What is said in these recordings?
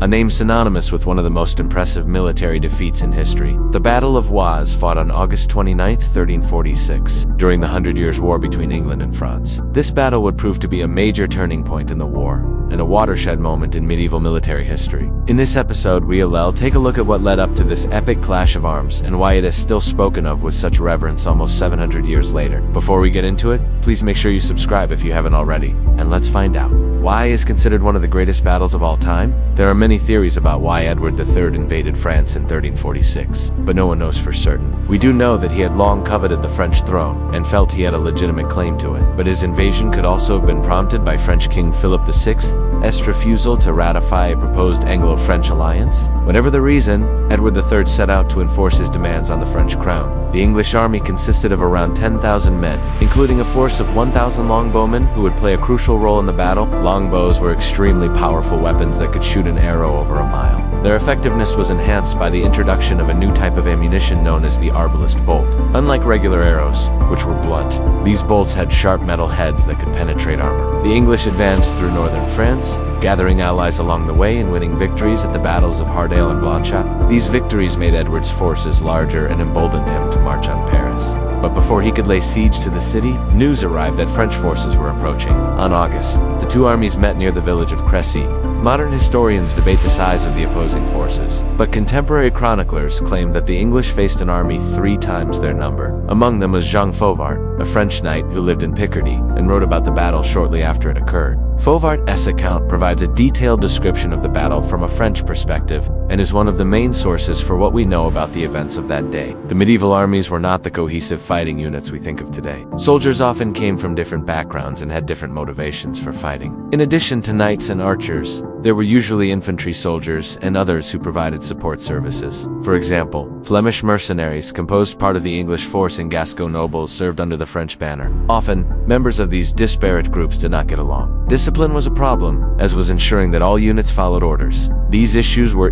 name synonymous with one of the most impressive military defeats in history. The Battle of Oise, fought on August 29, 1346, during the 100 Years' War between England and France. This battle would prove to be a major turning point in the war, and a watershed moment in medieval military history. In this episode, we'll take a look at what led up to this epic clash of arms and why it is still spoken of with such reverence almost 700 years later. Before we get into it, please make sure you subscribe if you haven't already, and let's find out. Why is considered one of the greatest battles of all time? There are many theories about why Edward III invaded France in 1346, but no one knows for certain. We do know that he had long coveted the French throne and felt he had a legitimate claim to it, but his invasion could also have been prompted by French King Philip VI's refusal to ratify a proposed Anglo-French alliance. Whatever the reason, Edward III set out to enforce his demands on the French crown. The English army consisted of around 10,000 men, including a force of 1,000 longbowmen who would play a crucial role in the battle. Longbows were extremely powerful weapons that could shoot an arrow over a mile. Their effectiveness was enhanced by the introduction of a new type of ammunition known as the arbalist bolt. Unlike regular arrows, which were blunt, these bolts had sharp metal heads that could penetrate armor. The English advanced through northern France, gathering allies along the way and winning victories at the battles of Hardale and Blanchat. These victories made Edward's forces larger and emboldened him to march on Paris. But before he could lay siege to the city, news arrived that French forces were approaching. On August, the two armies met near the village of Crécy. Modern historians debate the size of the opposing forces, but contemporary chroniclers claim that the English faced an army 3 times their number. Among them was Jean Fauvart, a French knight who lived in Picardy and wrote about the battle shortly after it occurred. Fauvart's account provides a detailed description of the battle from a French perspective and is one of the main sources for what we know about the events of that day. The medieval armies were not the cohesive fighting units we think of today. Soldiers often came from different backgrounds and had different motivations for fighting. In addition to knights and archers, there were usually infantry soldiers and others who provided support services. For example, Flemish mercenaries composed part of the English force and Gascon nobles served under the French banner. Often, members of these disparate groups did not get along. Discipline was a problem, as was ensuring that all units followed orders. These issues were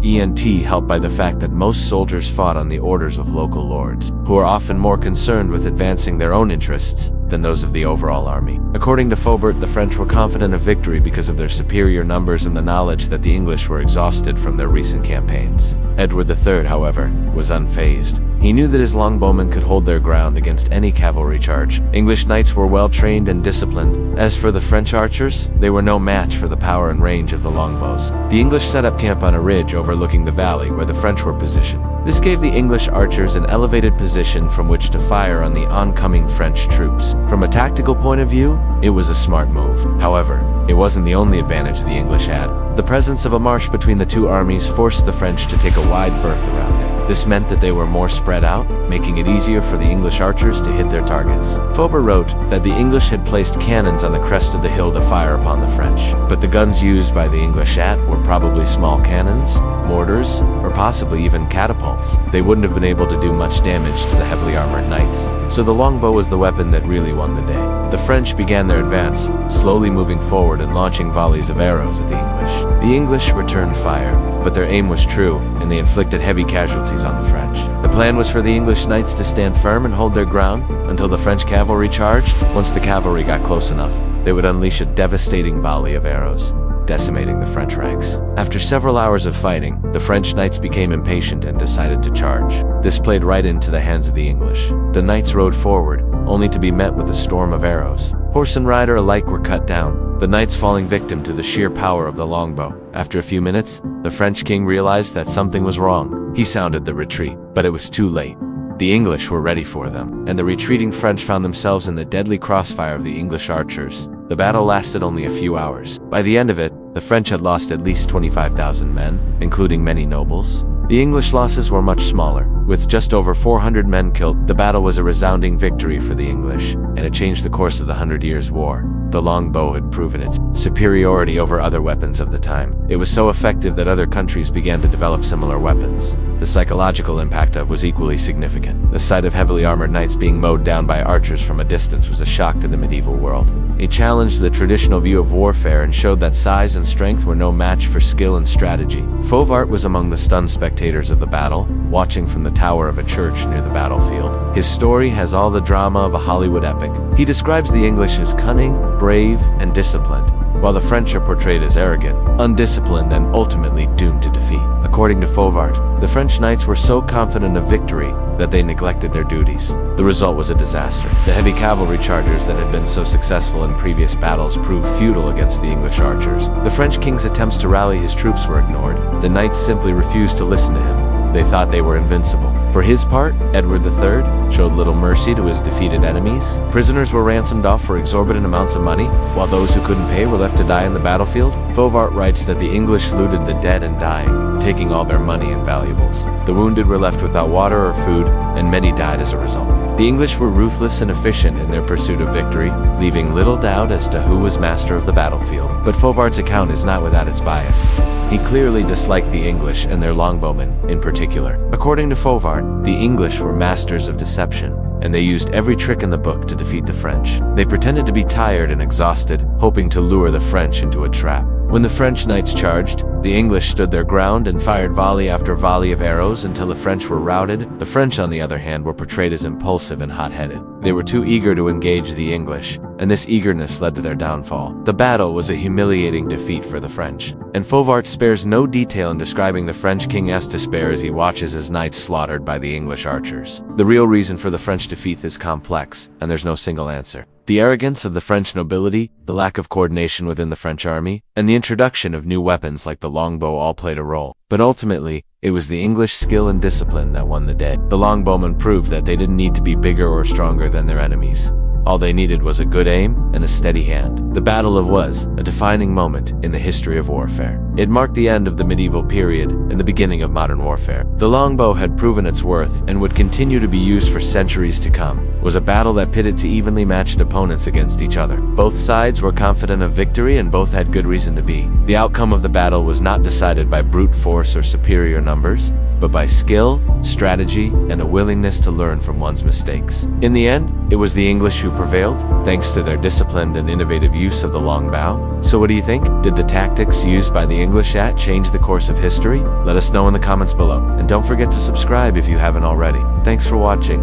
helped by the fact that most soldiers fought on the orders of local lords, who were often more concerned with advancing their own interests than those of the overall army. According to Faubert, the French were confident of victory because of their superior numbers and the knowledge that the English were exhausted from their recent campaigns. Edward III, however, was unfazed. He knew that his longbowmen could hold their ground against any cavalry charge. English knights were well trained and disciplined. As for the French archers, they were no match for the power and range of the longbows. The English set up camp on a ridge overlooking the valley where the French were positioned. This gave the English archers an elevated position from which to fire on the oncoming French troops. From a tactical point of view, it was a smart move. However, it wasn't the only advantage the English had. The presence of a marsh between the two armies forced the French to take a wide berth around it. This meant that they were more spread out, making it easier for the English archers to hit their targets. Faubert wrote that the English had placed cannons on the crest of the hill to fire upon the French, but the guns used by the English were probably small cannons, mortars, or possibly even catapults. They wouldn't have been able to do much damage to the heavily armored knights, so the longbow was the weapon that really won the day. The French began their advance, slowly moving forward and launching volleys of arrows at the English. The English returned fire, but their aim was true, and they inflicted heavy casualties on the French. The plan was for the English knights to stand firm and hold their ground until the French cavalry charged. Once the cavalry got close enough, they would unleash a devastating volley of arrows, decimating the French ranks. After several hours of fighting, the French knights became impatient and decided to charge. This played right into the hands of the English. The knights rode forward, only to be met with a storm of arrows. Horse and rider alike were cut down, the knights falling victim to the sheer power of the longbow. After a few minutes, the French king realized that something was wrong. He sounded the retreat, but it was too late. The English were ready for them, and the retreating French found themselves in the deadly crossfire of the English archers. The battle lasted only a few hours. By the end of it, the French had lost at least 25,000 men, including many nobles. The English losses were much smaller, with just over 400 men killed. The battle was a resounding victory for the English, and it changed the course of the 100 Years' War. The longbow had proven its superiority over other weapons of the time. It was so effective that other countries began to develop similar weapons. The psychological impact was equally significant. The sight of heavily armored knights being mowed down by archers from a distance was a shock to the medieval world. It challenged the traditional view of warfare and showed that size and strength were no match for skill and strategy. Fauvart was among the stunned spectators of the battle, watching from the tower of a church near the battlefield. His story has all the drama of a Hollywood epic. He describes the English as cunning, brave, and disciplined, while the French are portrayed as arrogant, undisciplined, and ultimately doomed to defeat. According to Fauvart, the French knights were so confident of victory that they neglected their duties. The result was a disaster. The heavy cavalry chargers that had been so successful in previous battles proved futile against the English archers. The French king's attempts to rally his troops were ignored. The knights simply refused to listen to him. They thought they were invincible. For his part, Edward III showed little mercy to his defeated enemies. Prisoners were ransomed off for exorbitant amounts of money, while those who couldn't pay were left to die in the battlefield. Fauvart writes that the English looted the dead and dying, taking all their money and valuables. The wounded were left without water or food, and many died as a result. The English were ruthless and efficient in their pursuit of victory, leaving little doubt as to who was master of the battlefield. But Fauvart's account is not without its bias. He clearly disliked the English and their longbowmen in particular. According to Fauvart, the English were masters of deception, and they used every trick in the book to defeat the French. They pretended to be tired and exhausted, hoping to lure the French into a trap. When the French knights charged, the English stood their ground and fired volley after volley of arrows until the French were routed. The French, on the other hand, were portrayed as impulsive and hot-headed. They were too eager to engage the English, and this eagerness led to their downfall. The battle was a humiliating defeat for the French, and Fauvart spares no detail in describing the French king's despair as he watches his knights slaughtered by the English archers. The real reason for the French defeat is complex, and there's no single answer. The arrogance of the French nobility, the lack of coordination within the French army, and the introduction of new weapons like the longbow all played a role. But ultimately, it was the English skill and discipline that won the day. The longbowmen proved that they didn't need to be bigger or stronger than their enemies. All they needed was a good aim and a steady hand. The Battle of was a defining moment in the history of warfare. It marked the end of the medieval period and the beginning of modern warfare. The longbow had proven its worth and would continue to be used for centuries to come. It was a battle that pitted two evenly matched opponents against each other. Both sides were confident of victory and both had good reason to be. The outcome of the battle was not decided by brute force or superior numbers, but by skill, strategy, and a willingness to learn from one's mistakes. In the end, it was the English who prevailed, thanks to their disciplined and innovative use of the longbow. So what do you think? Did the tactics used by the English change the course of history? Let us know in the comments below. And don't forget to subscribe if you haven't already. Thanks for watching.